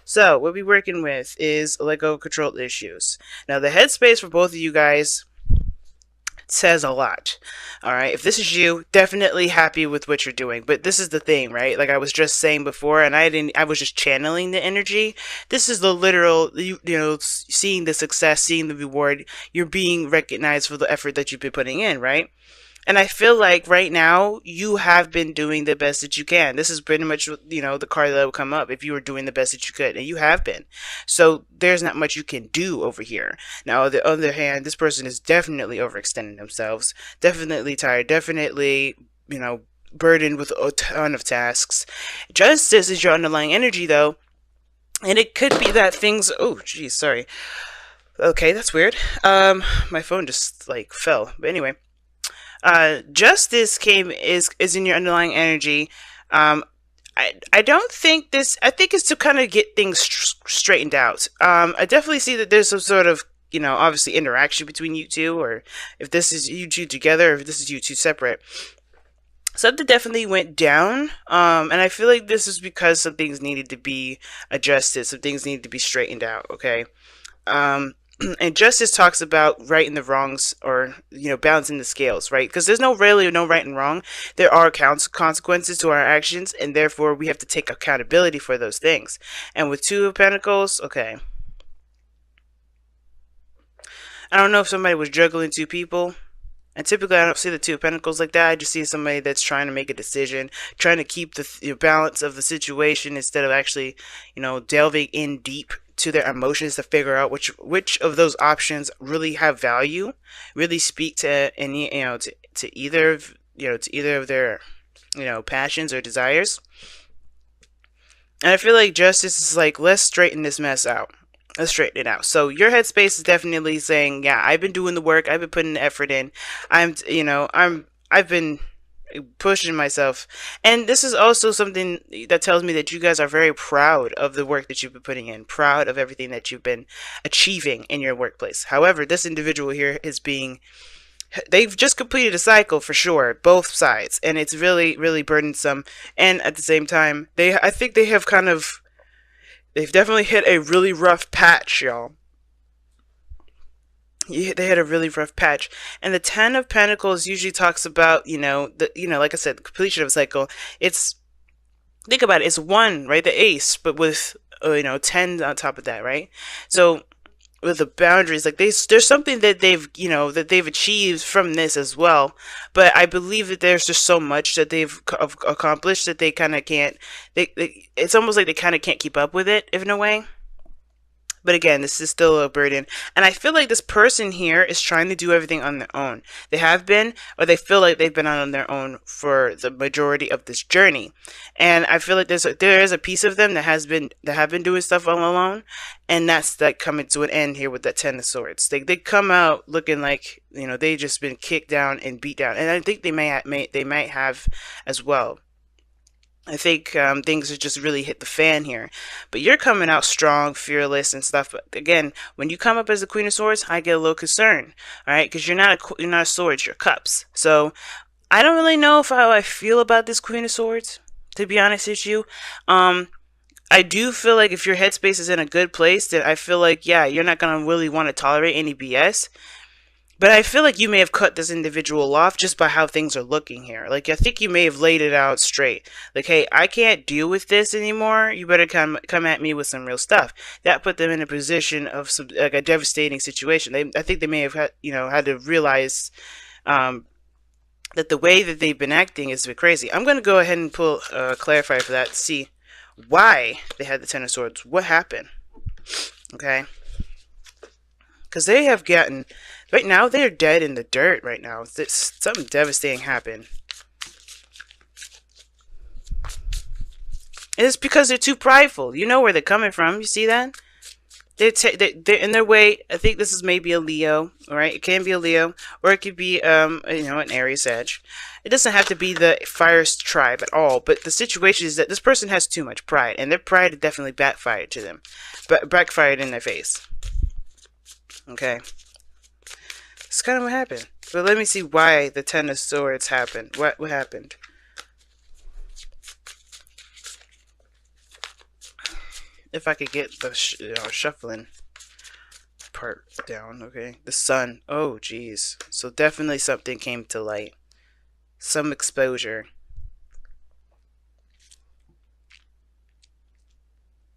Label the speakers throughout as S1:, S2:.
S1: So what we're working with is Lego control issues. Now the headspace for both of you guys says a lot. All right, if this is you, definitely happy with what you're doing. But this is the thing, right? Like I was just saying before, and I was just channeling the energy. This is the literal, seeing the success, seeing the reward. You're being recognized for the effort that you've been putting in, right? And I feel like right now you have been doing the best that you can. This is pretty much, the card that will come up if you were doing the best that you could, and you have been. So there's not much you can do over here. Now, on the other hand, this person is definitely overextending themselves, definitely tired, definitely, burdened with a ton of tasks. Justice is your underlying energy, though. And it could be that things. Oh, geez, sorry. Okay, that's weird. My phone just like fell. But anyway, justice is in your underlying energy. I don't think this. I think it's to kind of get things straightened out. I definitely see that there's some sort of obviously interaction between you two, or if this is you two together, or if this is you two separate. Something definitely went down, and I feel like this is because some things needed to be adjusted, some things needed to be straightened out. Okay, and justice talks about right and the wrongs, or balancing the scales, right? Because there's really no right and wrong. There are consequences to our actions, and therefore we have to take accountability for those things. And with Two of Pentacles, okay, I don't know if somebody was juggling two people. And typically, I don't see the Two of Pentacles like that. I just see somebody that's trying to make a decision, trying to keep the balance of the situation instead of actually, delving in deep to their emotions to figure out which of those options really have value, really speak to any, to either of, to either of their, passions or desires. And I feel like justice is like, let's straighten this mess out. Let's straighten it out. So your headspace is definitely saying, yeah, I've been doing the work. I've been putting the effort in. I've been pushing myself. And this is also something that tells me that you guys are very proud of the work that you've been putting in, proud of everything that you've been achieving in your workplace. However, this individual here they've just completed a cycle for sure, both sides, and it's really, really burdensome. And at the same time, I think they've definitely hit a really rough patch, y'all. They had a really rough patch, and the Ten of Pentacles usually talks about, like I said, the completion of a cycle. It's Think about it. It's one, right, the Ace, but with 10 on top of that, right? So with the boundaries, like there's something that they've achieved from this as well. But I believe that there's just so much that they've accomplished that they kind of can't. It's almost like they kind of can't keep up with it, in a way. But again, this is still a burden. And I feel like this person here is trying to do everything on their own. They have been, or they feel like they've been on their own for the majority of this journey. And I feel like there is a piece of them that have been doing stuff all alone. And that's like coming to an end here with that Ten of Swords. They come out looking like, they just been kicked down and beat down. And I think they might have as well. I think things have just really hit the fan here. But you're coming out strong, fearless, and stuff. But again, when you come up as the Queen of Swords, I get a little concerned. All right, because you're not a sword, you're cups. So I don't really know how I feel about this Queen of Swords, to be honest with you. I do feel like if your headspace is in a good place, then I feel like, yeah, you're not gonna really want to tolerate any BS. But I feel like you may have cut this individual off just by how things are looking here. Like, I think you may have laid it out straight. Like, hey, I can't deal with this anymore. You better come at me with some real stuff. That put them in a position of like a devastating situation. I think they may have had to realize that the way that they've been acting is a bit crazy. I'm going to go ahead and pull clarifier for that to see why they had the Ten of Swords. What happened? Okay. Because they have gotten... Right now, they're dead in the dirt right now. Something devastating happened. And it's because they're too prideful. You know where they're coming from. You see that? They're in their way. I think this is maybe a Leo. Alright? It can be a Leo. Or it could be, an Aries edge. It doesn't have to be the fire tribe at all. But the situation is that this person has too much pride. And their pride definitely backfired to them. Backfired in their face. Okay? That's kind of what happened. But let me see why the Ten of Swords happened. What happened? If I could get the shuffling part down. Okay, the sun. Oh, geez. So definitely something came to light. Some exposure.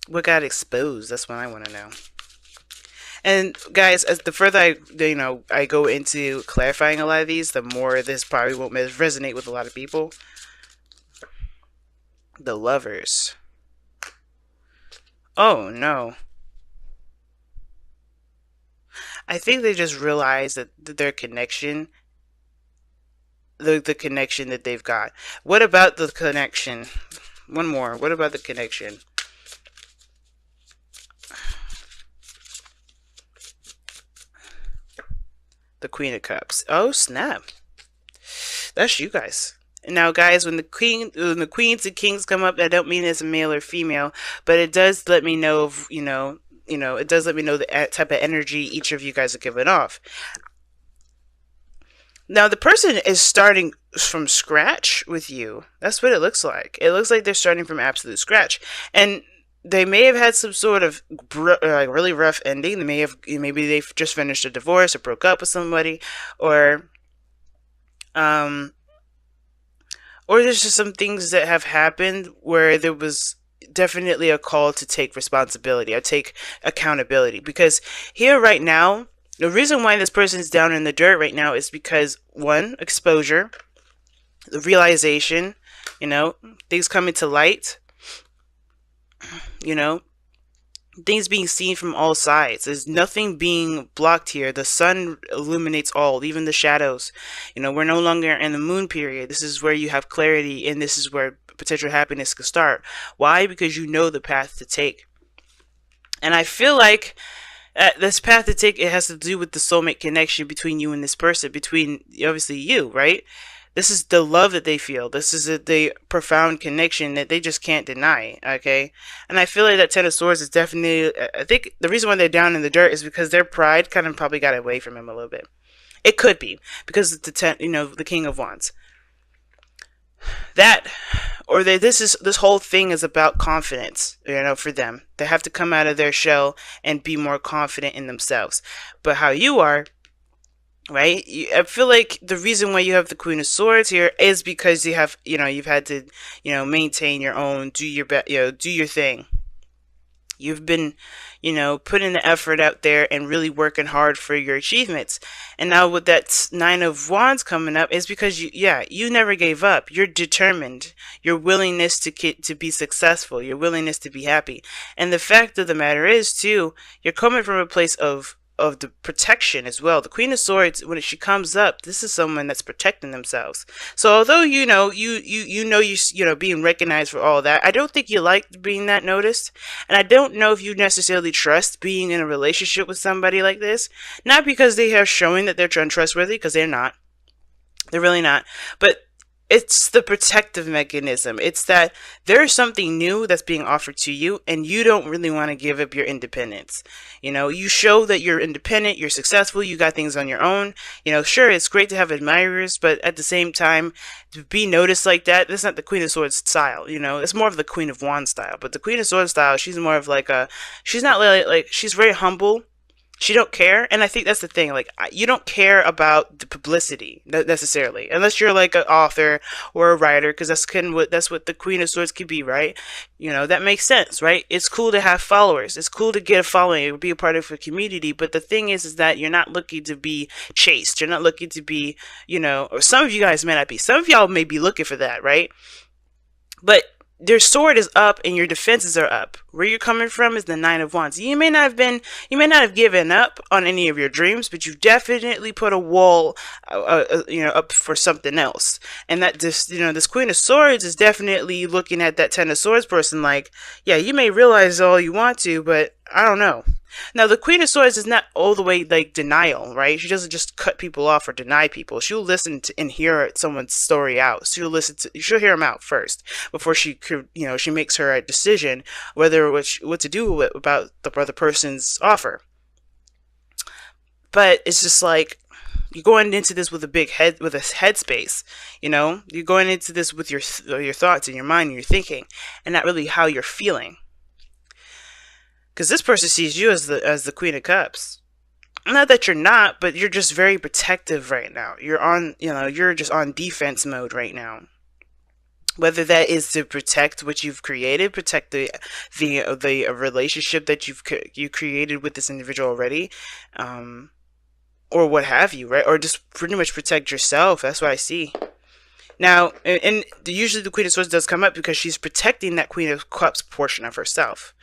S1: What got exposed? That's what I want to know. And guys, as the further I go into clarifying a lot of these, the more this probably won't resonate with a lot of people. The lovers. Oh no. I think they just realized that their connection, the connection that they've got. What about the connection? One more. What about the connection? The Queen of Cups. Oh snap! That's you guys. Now, guys, when the queens and kings come up, I don't mean as a male or female, but it does let me know of, it does let me know the type of energy each of you guys are giving off. Now, the person is starting from scratch with you. That's what it looks like. It looks like they're starting from absolute scratch, and they may have had some sort of really rough ending. Maybe they've just finished a divorce or broke up with somebody, um, or there's just some things that have happened where there was definitely a call to take responsibility or take accountability. Because here right now, the reason why this person's down in the dirt right now is because, one, exposure, the realization, things coming to light, things being seen from all sides. There's nothing being blocked here. The sun illuminates all, even the shadows. We're no longer in the moon period. This is where you have clarity, and this is where potential happiness could start. Why? Because you know the path to take. And I feel like this path to take, it has to do with the soulmate connection between you and this person, between obviously you, right? This is the love that they feel. This is the profound connection that they just can't deny, okay? And I feel like that Ten of Swords is definitely, I think the reason why they're down in the dirt is because their pride kind of probably got away from him a little bit. It could be, because it's the King of Wands. This whole thing is about confidence, for them. They have to come out of their shell and be more confident in themselves. But how you are, right? I feel like the reason why you have the Queen of Swords here is because you've had to, maintain your own, do your do your thing. You've been, putting the effort out there and really working hard for your achievements. And now with that Nine of Wands coming up is because you never gave up. You're determined. Your willingness to be successful, your willingness to be happy. And the fact of the matter is too, you're coming from a place of the protection as well. The Queen of Swords, when she comes up, this is someone that's protecting themselves. So although you being recognized for all that, I don't think you like being that noticed, and I don't know if you necessarily trust being in a relationship with somebody like this. Not because they are showing that they're untrustworthy, because they're not. They're really not. But it's the protective mechanism. It's that there's something new that's being offered to you, and you don't really want to give up your independence. You show that you're independent, you're successful, you got things on your own. Sure, it's great to have admirers, but at the same time, to be noticed like that, that's not the Queen of Swords style. It's more of the Queen of Wands style. But the Queen of Swords style, she's more of she's not like she's very humble. She don't care, and I think that's the thing. Like, you don't care about the publicity necessarily, unless you're like an author or a writer, because that's what the Queen of Swords could be, right? That makes sense, right? It's cool to have followers. It's cool to get a following or be a part of a community. But the thing is that you're not looking to be chased. You're not looking to be, or some of you guys may not be. Some of y'all may be looking for that, right? But their sword is up and your defenses are up. Where you're coming from is the Nine of Wands. You may not have given up on any of your dreams, but you definitely put a wall, up for something else. And that this Queen of Swords is definitely looking at that Ten of Swords person like, yeah, you may realize all you want to, but I don't know. Now, the Queen of Swords is not all the way like denial, right? She doesn't just cut people off or deny people. She'll listen to and hear someone's story out. She'll hear them out first before she could, she makes her decision whether what to do about the other person's offer. But it's just like, you're going into this with a headspace. You're going into this with your thoughts and your mind and your thinking, and not really how you're feeling. Because this person sees you as the Queen of Cups. Not that you're not, but you're just very protective right now. You're on, you're just on defense mode right now. Whether that is to protect what you've created, protect the relationship that you created with this individual already, or what have you, right? Or just pretty much protect yourself. That's what I see. Now, and usually the Queen of Swords does come up because she's protecting that Queen of Cups portion of herself,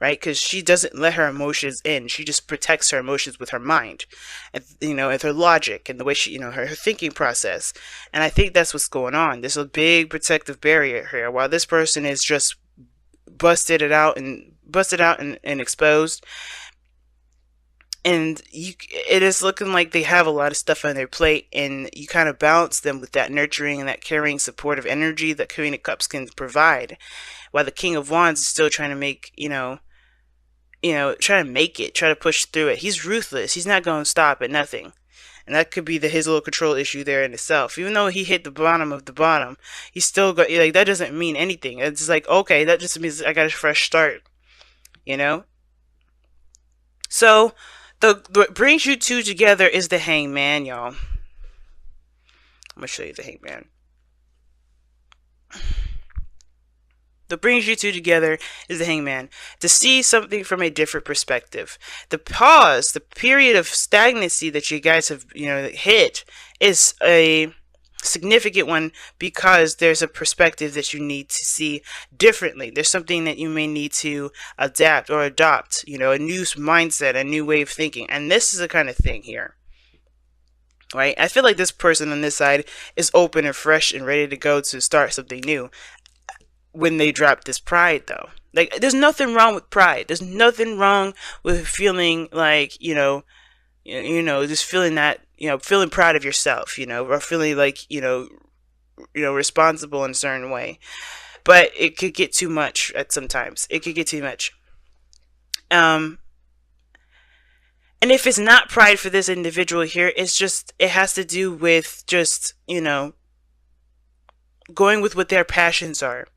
S1: right? Because she doesn't let her emotions in. She just protects her emotions with her mind, and with her logic and the way she, her thinking process. And I think that's what's going on. There's a big protective barrier here, while this person is just busted out and exposed. And it is looking like they have a lot of stuff on their plate, and you kind of balance them with that nurturing and that caring, supportive energy that Queen of Cups can provide, while the King of Wands is still trying to make, try to make it, try to push through it. He's ruthless. He's not going to stop at nothing. And that could be his little control issue there in itself. Even though he hit the bottom of the bottom, he's still got, like, that doesn't mean anything. It's like, okay, that just means I got a fresh start, So, what brings you two together is the Hangman, y'all. I'm going to show you the Hangman. What brings you two together is the Hangman. To see something from a different perspective. The pause, the period of stagnancy that you guys have, hit is a significant one, because there's a perspective that you need to see differently. There's something that you may need to adapt or adopt, a new mindset, a new way of thinking. And this is the kind of thing here, right? I feel like this person on this side is open and fresh and ready to go to start something new when they drop this pride, though. Like, there's nothing wrong with pride. There's nothing wrong with feeling like, just feeling that, feeling proud of yourself, or feeling like, responsible in a certain way. But it could get too much at sometimes. It could get too much. And if it's not pride for this individual here, it has to do with just, going with what their passions are,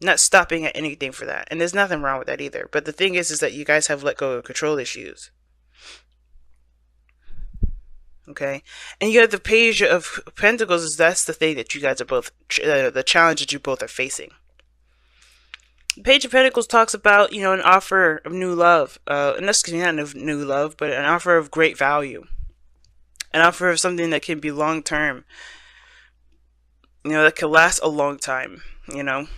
S1: not stopping at anything for that. And there's nothing wrong with that either. But the thing is that you guys have let go of control issues. Okay, and you have the Page of Pentacles. That's the thing that you guys are both, the challenge that you both are facing. The Page of Pentacles talks about, an offer of new love, and that's not of new love, but an offer of great value, an offer of something that can be long term, that can last a long time, And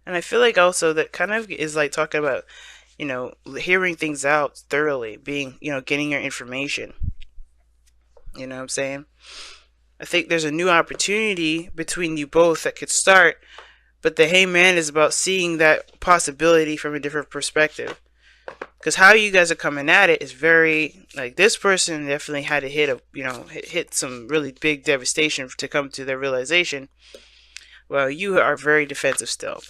S1: I feel like also that kind of is like talking about, hearing things out thoroughly, being, getting your information. You know what I'm saying? I think there's a new opportunity between you both that could start, but the Hangman is about seeing that possibility from a different perspective. Because how you guys are coming at it is very, like, this person definitely had to hit some really big devastation to come to their realization. Well, you are very defensive still.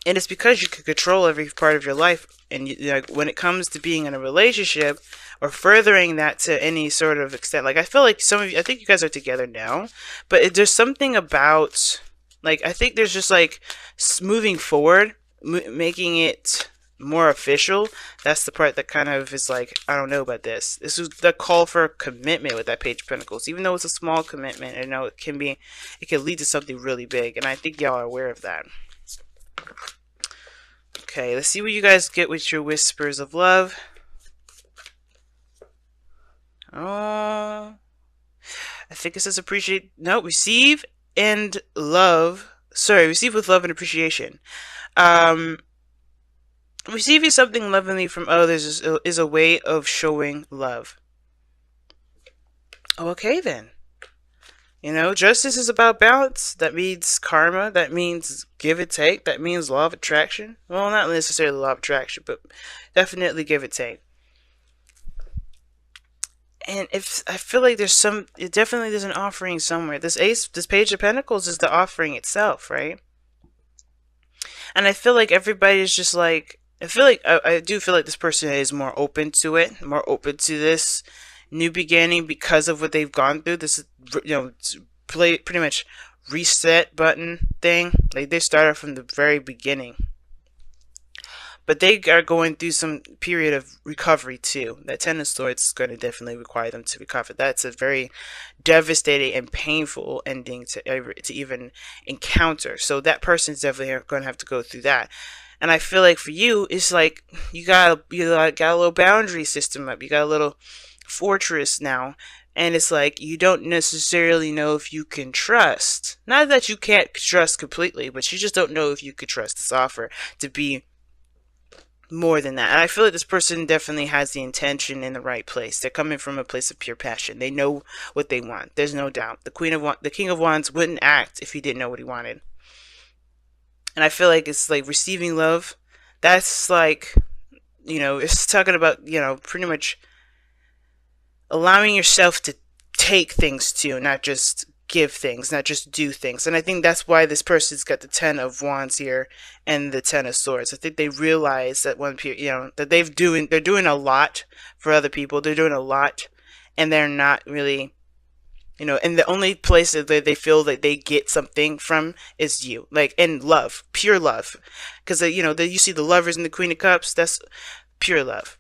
S1: And it's because you can control every part of your life. And when it comes to being in a relationship or furthering that to any sort of extent, like, I feel like some of you, I think you guys are together now, but there's something about, like, I think there's just like moving forward, making it more official. That's the part that kind of is like, I don't know about this. This is the call for commitment with that Page of Pentacles. Even though it's a small commitment, it can lead to something really big. And I think y'all are aware of that. Okay, let's see what you guys get with your whispers of love. Oh, I think it says receive and love. Sorry, receive with love and appreciation. Receiving something lovingly from others is a way of showing love. Okay, then. Justice is about balance. That means karma. That means give and take. That means law of attraction. Well, not necessarily law of attraction, but definitely give and take. And if I feel like there's an offering somewhere. This Page of Pentacles is the offering itself, right? And I feel like everybody is just like, I do feel like this person is more open to it, more open to this new beginning because of what they've gone through. This, pretty much reset button thing. Like they started from the very beginning. But they are going through some period of recovery too. That Ten of Swords is going to definitely require them to recover. That's a very devastating and painful ending to even encounter. So that person's definitely going to have to go through that. And I feel like for you, it's like you got a little boundary system up. You got a little fortress now. And it's like you don't necessarily know if you can trust. Not that you can't trust completely, but you just don't know if you could trust this offer to be more than that. And I feel like this person definitely has the intention in the right place. They're coming from a place of pure passion. They know what they want. There's no doubt. The King of Wands wouldn't act if he didn't know what he wanted. And I feel like it's like receiving love. That's like, it's talking about, pretty much allowing yourself to take things too, not just give things, not just do things. And I think that's why this person's got the Ten of Wands here and the Ten of Swords. I think they realize that that they're doing a lot for other people. They're doing a lot, and they're not really, and the only place that they feel that they get something from is you, like, and love, pure love. Because you see the Lovers and the Queen of Cups. That's pure love.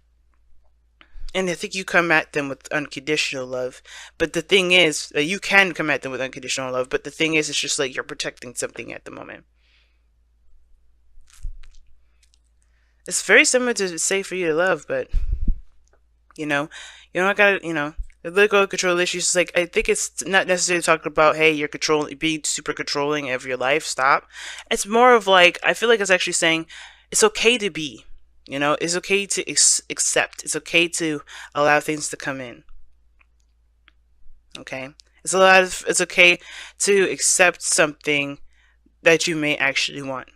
S1: And I think you come at them with unconditional love. But the thing is, you can come at them with unconditional love. But the thing is, it's just like you're protecting something at the moment. It's very similar to say for you to love, but, you don't gotta, let go of control issues. Like, I think it's not necessarily talking about, hey, you're being super controlling of your life. Stop. It's more of like, I feel like it's actually saying it's okay to be. It's okay to accept. It's okay to allow things to come in. Okay? It's okay to accept something that you may actually want.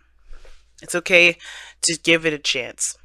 S1: It's okay to give it a chance.